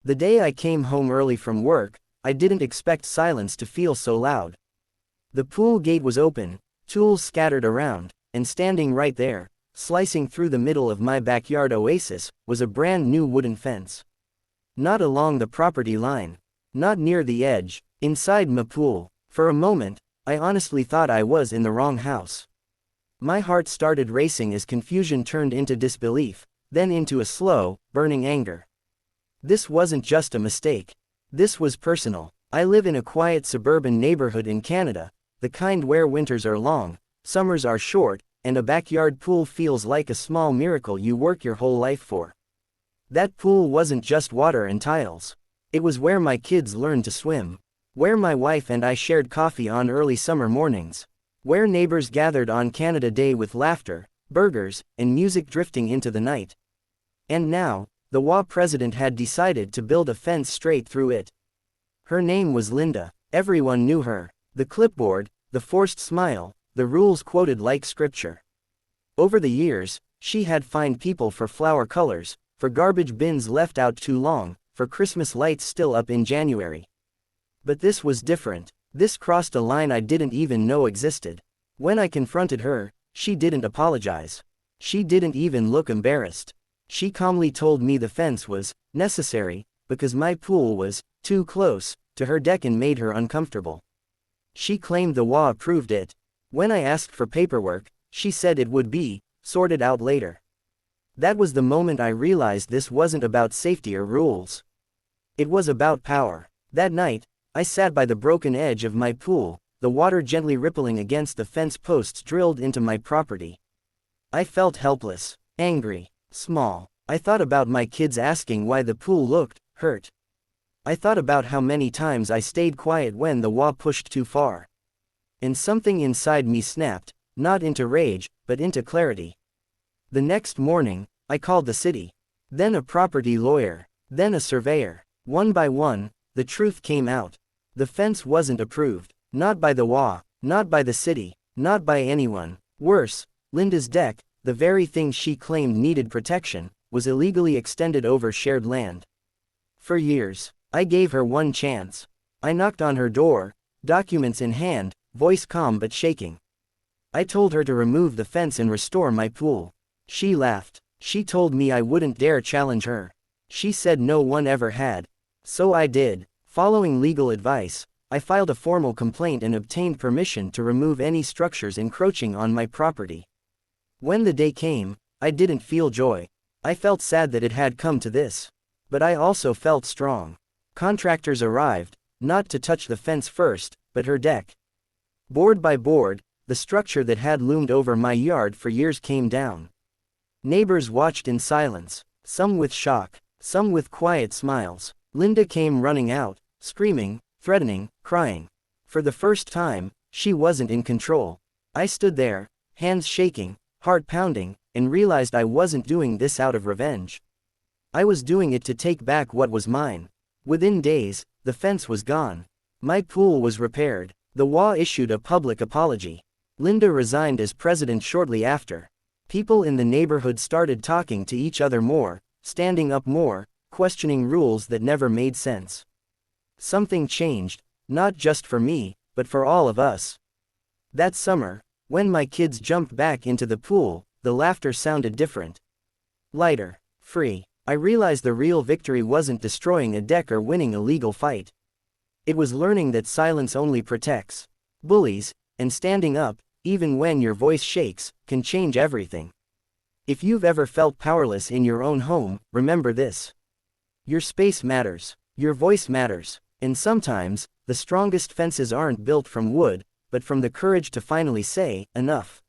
The day I came home early from work, I didn't expect silence to feel so loud. The pool gate was open, tools scattered around, and standing right there, slicing through the middle of my backyard oasis, was a brand new wooden fence. Not along the property line. Not near the edge, inside my pool. For a moment, I honestly thought I was in the wrong house. My heart started racing as confusion turned into disbelief, then into a slow, burning anger. This wasn't just a mistake. This was personal. I live in a quiet suburban neighborhood in Canada, the kind where winters are long, summers are short, and a backyard pool feels like a small miracle you work your whole life for. That pool wasn't just water and tiles. It was where my kids learned to swim. Where my wife and I shared coffee on early summer mornings. Where neighbors gathered on Canada Day with laughter, burgers, and music drifting into the night. And now, the HOA president had decided to build a fence straight through it. Her name was Linda. Everyone knew her. The clipboard, the forced smile, the rules quoted like scripture. Over the years, she had fined people for flower colors, for garbage bins left out too long, for Christmas lights still up in January. But this was different. This crossed a line I didn't even know existed. When I confronted her, she didn't apologize. She didn't even look embarrassed. She calmly told me the fence was necessary because my pool was too close to her deck and made her uncomfortable. She claimed the HOA approved it. When I asked for paperwork, she said it would be sorted out later. That was the moment I realized this wasn't about safety or rules. It was about power. That night, I sat by the broken edge of my pool, the water gently rippling against the fence posts drilled into my property. I felt helpless, angry, small. I thought about my kids asking why the pool looked hurt. I thought about how many times I stayed quiet when the HOA pushed too far. And something inside me snapped, not into rage, but into clarity. The next morning, I called the city. Then a property lawyer. Then a surveyor. One by one, the truth came out. The fence wasn't approved. Not by the HOA, not by the city, not by anyone. Worse, Linda's deck, the very thing she claimed needed protection, was illegally extended over shared land. For years, I gave her one chance. I knocked on her door, documents in hand, voice calm but shaking. I told her to remove the fence and restore my pool. She laughed. She told me I wouldn't dare challenge her. She said no one ever had. So I did. Following legal advice, I filed a formal complaint and obtained permission to remove any structures encroaching on my property. When the day came, I didn't feel joy. I felt sad that it had come to this. But I also felt strong. Contractors arrived, not to touch the fence first, but her deck. Board by board, the structure that had loomed over my yard for years came down. Neighbors watched in silence, some with shock, some with quiet smiles. Linda came running out, screaming, threatening, crying. For the first time, she wasn't in control. I stood there, hands shaking, heart pounding, and realized I wasn't doing this out of revenge. I was doing it to take back what was mine. Within days, the fence was gone. My pool was repaired. The HOA issued a public apology. Linda resigned as president shortly after. People in the neighborhood started talking to each other more, standing up more, questioning rules that never made sense. Something changed, not just for me, but for all of us. That summer, when my kids jumped back into the pool, the laughter sounded different. Lighter, free. I realized the real victory wasn't destroying a deck or winning a legal fight. It was learning that silence only protects bullies, and standing up, even when your voice shakes, can change everything. If you've ever felt powerless in your own home, remember this. Your space matters. Your voice matters. And sometimes, the strongest fences aren't built from wood, but from the courage to finally say, enough.